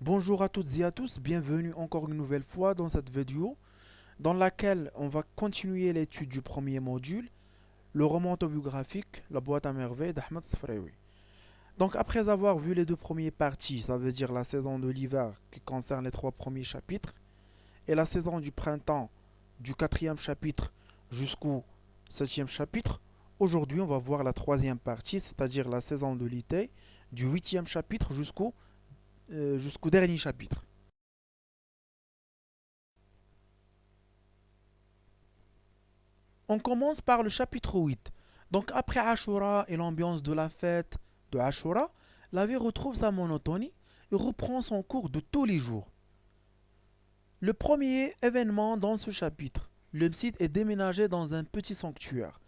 Bonjour à toutes et à tous, bienvenue encore une nouvelle fois dans cette vidéo dans laquelle on va continuer l'étude du premier module, le roman autobiographique La boîte à merveilles d'Ahmed Sfraoui. Donc après avoir vu les deux premières parties, ça veut dire la saison de l'hiver qui concerne les trois premiers chapitres et la saison du printemps du quatrième chapitre jusqu'au septième chapitre, aujourd'hui on va voir la troisième partie, c'est-à-dire la saison de l'été du huitième chapitre jusqu'au dernier chapitre. On commence par le chapitre 8. Donc après Ashura et l'ambiance de la fête de Ashura, la vie retrouve sa monotonie et reprend son cours de tous les jours. Le premier événement dans ce chapitre, le site est déménagé dans un petit sanctuaire.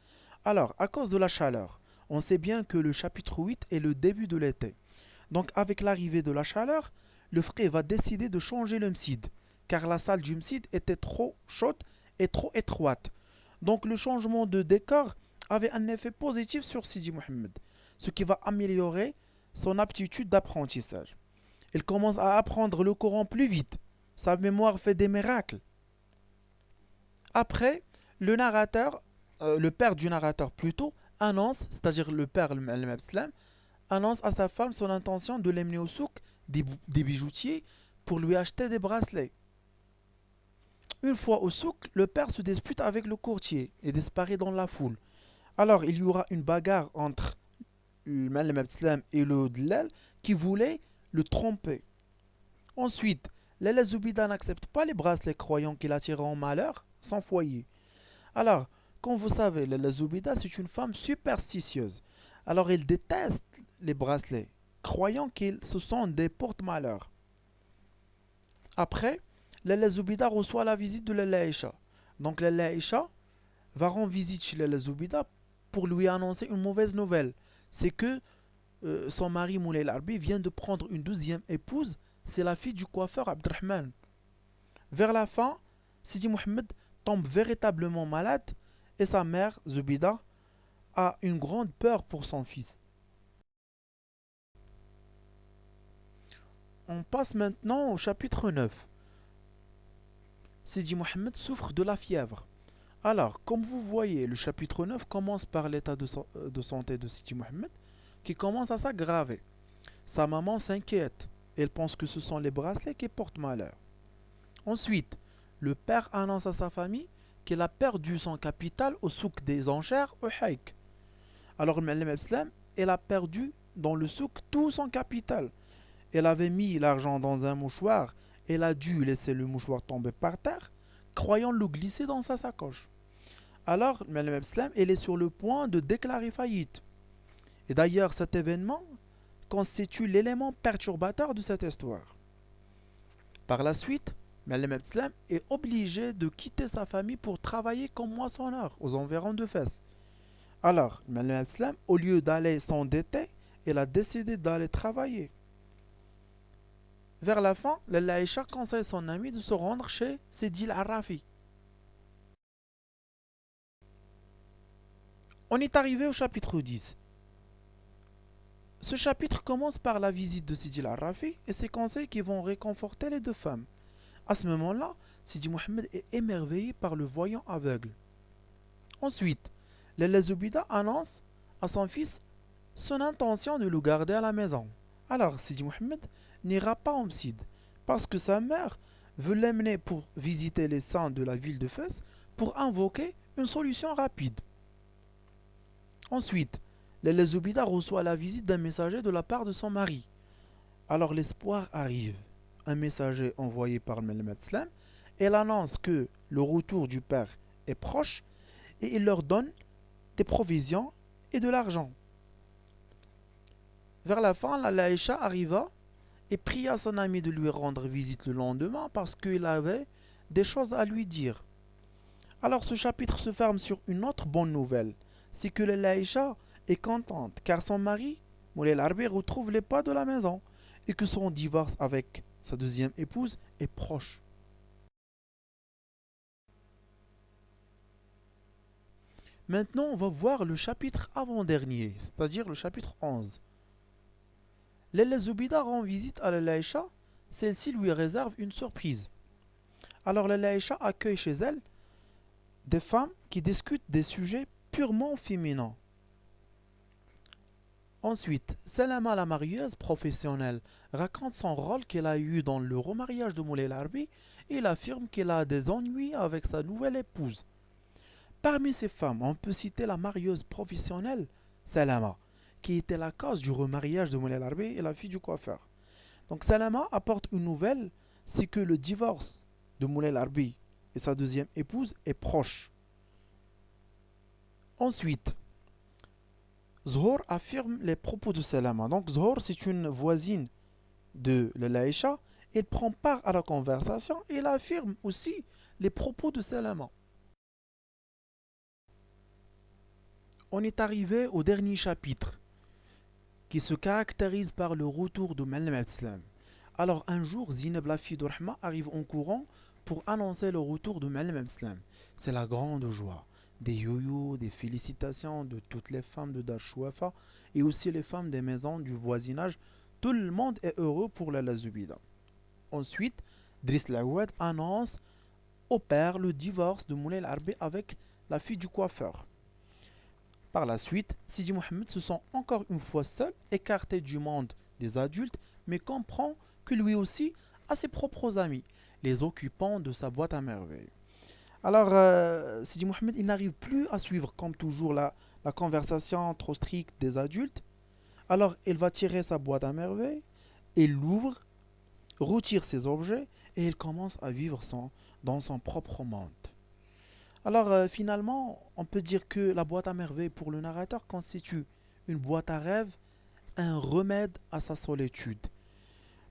Alors, à cause de la chaleur, on sait bien que le chapitre 8 est le début de l'été. Donc avec l'arrivée de la chaleur, le frère va décider de changer le msid, car la salle du msid était trop chaude et trop étroite. Donc le changement de décor avait un effet positif sur Sidi Mohamed, ce qui va améliorer son aptitude d'apprentissage. Il commence à apprendre le Coran plus vite. Sa mémoire fait des miracles. Après, le narrateur, le père du narrateur plutôt, annonce, c'est-à-dire le père al-Mabslam, annonce à sa femme son intention de l'emmener au souk des bijoutiers pour lui acheter des bracelets. Une fois au souk, le père se dispute avec le courtier et disparaît dans la foule. Alors il y aura une bagarre entre le Malem Abdeslam et le Dlal qui voulait le tromper. Ensuite, Lala Zoubida n'accepte pas les bracelets croyant qu'il attire en malheur son foyer. Alors, comme vous savez, Lala Zoubida c'est une femme superstitieuse. Alors elle déteste les bracelets, croyant qu'ils ce sont des porte-malheurs. Après, Lala Zoubida reçoit la visite de Lala Aisha. Donc Lala Aisha va rendre visite chez Lala Zoubida pour lui annoncer une mauvaise nouvelle. C'est que son mari Moulay Larbi vient de prendre une deuxième épouse, c'est la fille du coiffeur Abdrahman. Vers la fin, Sidi Mohamed tombe véritablement malade et sa mère, Zubida, a une grande peur pour son fils. On passe maintenant au chapitre 9. Sidi Mohamed souffre de la fièvre. Alors, comme vous voyez, le chapitre 9 commence par l'état de santé de Sidi Mohamed qui commence à s'aggraver. Sa maman s'inquiète. Elle pense que ce sont les bracelets qui portent malheur. Ensuite, le père annonce à sa famille qu'il a perdu son capital au souk des enchères au Haïk. Alors, Mme Islam, elle a perdu dans le souk tout son capital. Elle avait mis l'argent dans un mouchoir. Elle a dû laisser le mouchoir tomber par terre, croyant le glisser dans sa sacoche. Alors, Mme Islam, elle est sur le point de déclarer faillite. Et d'ailleurs, cet événement constitue l'élément perturbateur de cette histoire. Par la suite, Malem Abdeslam est obligé de quitter sa famille pour travailler comme moissonneur aux environs de Fès. Alors, Malem Abdeslam, au lieu d'aller s'endetter, il a décidé d'aller travailler. Vers la fin, Laïcha conseille son ami de se rendre chez Sidi Al-Arafi. On est arrivé au chapitre 10. Ce chapitre commence par la visite de Sidi Al-Arafi et ses conseils qui vont réconforter les deux femmes. À ce moment-là, Sidi Mohamed est émerveillé par le voyant aveugle. Ensuite, Lala Zoubida annonce à son fils son intention de le garder à la maison. Alors Sidi Mohamed n'ira pas en Msid parce que sa mère veut l'emmener pour visiter les saints de la ville de Fès pour invoquer une solution rapide. Ensuite, Lala Zoubida reçoit la visite d'un messager de la part de son mari. Alors l'espoir arrive. Un messager envoyé par Mehmet Slam, elle annonce que le retour du père est proche et il leur donne des provisions et de l'argent. Vers la fin, la Laïcha arriva et pria son ami de lui rendre visite le lendemain parce qu'il avait des choses à lui dire. Alors ce chapitre se ferme sur une autre bonne nouvelle, c'est que la Laïcha est contente car son mari, Moulay Larbi, retrouve les pas de la maison et que son divorce avec sa deuxième épouse est proche. Maintenant, on va voir le chapitre avant-dernier, c'est-à-dire le chapitre 11. Lella Zoubida rend visite à la Laïcha celle-ci lui réserve une surprise. Alors la Laïcha accueille chez elle des femmes qui discutent des sujets purement féminins. Ensuite, Salama la marieuse professionnelle raconte son rôle qu'elle a eu dans le remariage de Moulay Larbi et elle affirme qu'elle a des ennuis avec sa nouvelle épouse. Parmi ces femmes, on peut citer la marieuse professionnelle Salama, qui était la cause du remariage de Moulay Larbi et la fille du coiffeur. Donc Salama apporte une nouvelle, c'est que le divorce de Moulay Larbi et sa deuxième épouse est proche. Ensuite, Zohor affirme les propos de Salama. Donc Zohor, c'est une voisine de Laïcha. Elle prend part à la conversation et elle affirme aussi les propos de Salama. On est arrivé au dernier chapitre qui se caractérise par le retour de Malem Islam. Alors un jour, Zineb, la fille de Rahma, arrive en courant pour annoncer le retour de Malem Islam. C'est la grande joie. Des yo-yo, des félicitations de toutes les femmes de Dar Shouafa et aussi les femmes des maisons du voisinage. Tout le monde est heureux pour la Zubida. Ensuite, Driss Laouad annonce au père le divorce de Moulay Larbi avec la fille du coiffeur. Par la suite, Sidi Mohamed se sent encore une fois seul, écarté du monde des adultes, mais comprend que lui aussi a ses propres amis, les occupants de sa boîte à merveilles. Alors, Sidi Mohamed, il n'arrive plus à suivre, comme toujours, la conversation trop stricte des adultes. Alors, il va tirer sa boîte à merveilles, il l'ouvre, retire ses objets, et il commence à vivre dans son propre monde. Alors, finalement, on peut dire que la boîte à merveilles pour le narrateur constitue une boîte à rêves, un remède à sa solitude.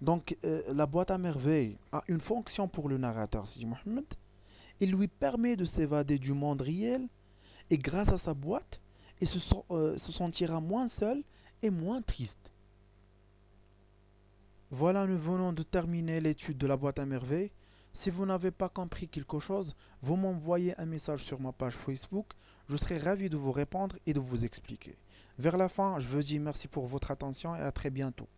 Donc, la boîte à merveilles a une fonction pour le narrateur, Sidi Mohamed. Il lui permet de s'évader du monde réel et grâce à sa boîte, il se sentira moins seul et moins triste. Voilà, nous venons de terminer l'étude de la boîte à merveilles. Si vous n'avez pas compris quelque chose, vous m'envoyez un message sur ma page Facebook. Je serai ravi de vous répondre et de vous expliquer. Vers la fin, je vous dis merci pour votre attention et à très bientôt.